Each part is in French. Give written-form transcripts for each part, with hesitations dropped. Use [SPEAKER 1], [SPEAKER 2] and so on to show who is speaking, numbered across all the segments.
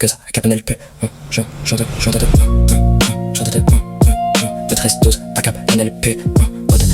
[SPEAKER 1] que ça, cap NLP. De 13-12, ta cap NLP.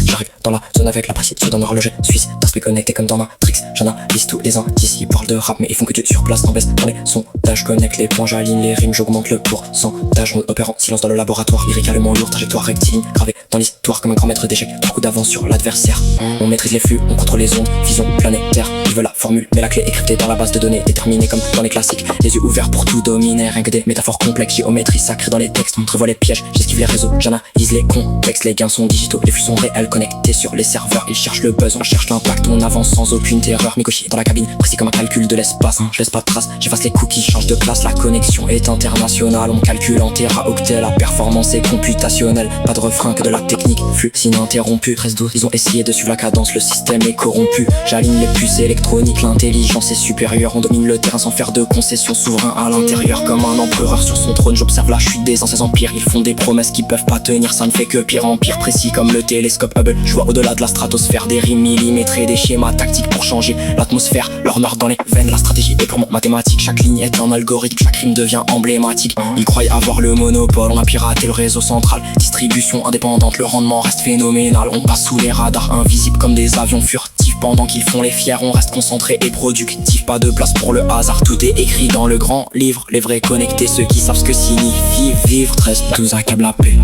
[SPEAKER 1] J'arrive dans la zone avec la précision d'un horloger suisse. D'esprit connecté comme dans Matrix. J'analyse tous les indices, ils parlent de rap mais ils font que du surplace. En baisse dans les sondages, connecte les points, j'aligne les rimes, j'augmente le pourcentage. On opère en silence dans le laboratoire, lyricalement lourd, trajectoire rectiligne, gravé dans l'histoire comme un grand maître d'échecs. 3 coups d'avance sur l'adversaire. On maîtrise les flux, on contrôle les ondes, vision planétaire. Ils veulent la formule, mais la clé est cryptée dans la base de données, déterminée comme dans les classiques. Les yeux ouverts pour tout dominer, rien que des métaphores complexes, géométrie sacrée dans les textes. On prévoit les pièges, j'esquive les réseaux, j'analyse les contextes. Les gains sont digitaux, les flux sont réels, connectés sur les serveurs. Ils cherchent le buzz, on cherche l'impact, on avance sans aucune terreur. Mikoshi dans la cabine, précis comme un calcul de l'espace. Je laisse pas de traces, j'efface les cookies, change de classe. La connexion est internationale, on calcule en téraoctets. La performance est computationnelle, pas de refrain que de la technique. Flux ininterrompu, 13-12, ils ont essayé de suivre la cadence, le système est corrompu. J'aligne les puces électroniques, l'intelligence est supérieure. On domine le terrain sans faire de concessions, souverain à l'intérieur. Comme un empereur sur son trône, j'observe la chute des anciens empires. Ils font des promesses qui peuvent pas tenir, ça ne fait que pire en pire. Précis comme le télescope Hubble, je vois au-delà de la stratosphère. Des rimes millimétrées, des schémas tactiques pour changer l'atmosphère. Leur nord dans les veines, la stratégie est purement mathématique. Chaque ligne est un algorithme, chaque rime devient emblématique. Ils croient avoir le monopole, on a piraté le réseau central. Distribution indépendante, le rendement reste phénoménal. On passe sous les radars, invisibles comme des avions furtifs. Pendant qu'ils font les fiers, on reste concentré et productif. Pas de place pour le hasard, tout est écrit dans le grand livre. Les vrais connectés, ceux qui savent ce que signifie vivre. 13-12 accable la paix,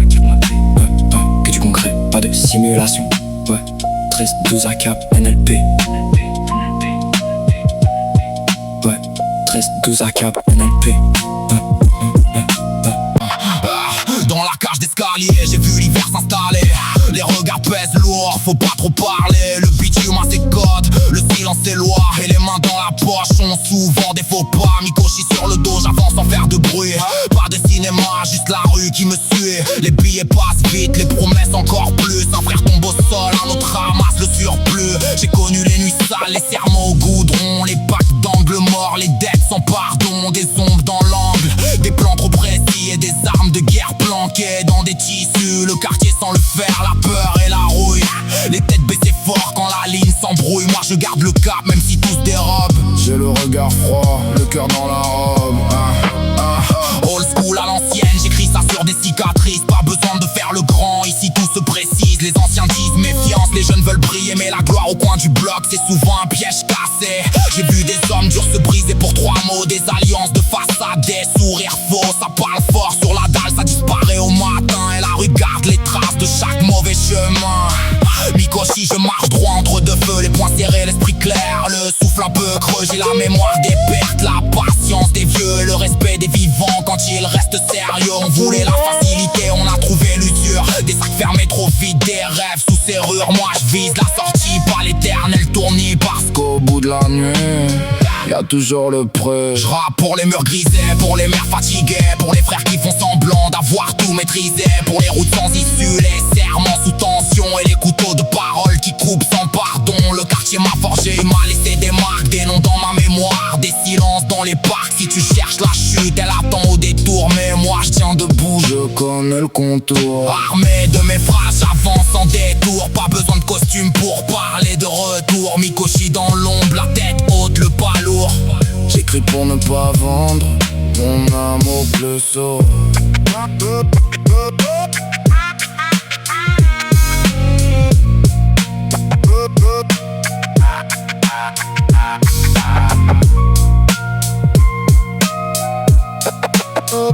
[SPEAKER 1] que du concret, pas de simulation. Ouais, 13-12 accable NLP. Ouais, 13-12 accable NLP.
[SPEAKER 2] Dans la cage d'escalier, j'ai vu l'hiver s'installer. Les regards pèsent lourd, faut pas trop parler. Le bitume a ses codes, le silence est loi. Et les mains dans la poche ont souvent des faux pas. Mikoshi sur le dos, j'avance sans faire de bruit. Pas de cinéma, juste la rue qui me suit. Les billets passent vite, les promesses encore plus. Un frère tombe au sol, un autre ramasse le surplus. J'ai connu les nuits sales, les serments au goudron. Les packs d'angle mort, les dettes sans pardon. Des ombres dans l'angle, des plans trop précis et des armes de guerre planquées dans des tissus. Le quartier sans le faire, la peur et la rouille. Les têtes baissées fort quand la ligne s'embrouille. Moi je garde le cap même si tous dérobent.
[SPEAKER 3] J'ai le regard froid, le cœur dans la robe.
[SPEAKER 2] Old school à l'ancienne, j'écris ça sur des cicatrices. Pas besoin de faire le grand, ici tout se précise. Les anciens disent méfiance, les jeunes veulent briller. Mais la gloire au coin du bloc, c'est souvent un piège cassé. J'ai vu des hommes durs se briser pour 3 mots. Des alliances de façade, des sourires faux. Ça parle fort sur la dalle, ça disparaît au matin. Et la rue garde les traces de chaque mauvais chemin. Mikoshi, je marche droit entre deux feux. Les poings serrés, l'esprit clair, le souffle un peu creux. J'ai la mémoire des pertes, la patience des vieux et le respect des vivants quand ils restent sérieux. On voulait la facilité, on a trouvé l'usure. Des sacs fermés trop vite, des rêves sous serrure. Moi je vise la sortie, pas l'éternel tournis. Parce
[SPEAKER 3] Qu'au bout de la nuit, y'a toujours le prêt.
[SPEAKER 2] je rappe pour les murs grisés, pour les mères fatiguées, pour les frères qui font semblant d'avoir tout maîtrisé, pour les routes sans issue, les serments sous tension et les couteaux de parole qui coupent sans pardon. Le quartier m'a forgé, il m'a laissé des marques, des noms dans ma mémoire, des silences dans les parcs. Si tu cherches la chute, elle attend au détour, mais moi je tiens debout.
[SPEAKER 3] Je connais le contour.
[SPEAKER 2] Armé de mes phrases, j'avance sans détour. Pas besoin de costume pour parler de retour. Mikoshi dans l'ombre, la tête haute, le pas lourd.
[SPEAKER 3] J'écris pour ne pas vendre mon âme au plus sourd.
[SPEAKER 1] Oh,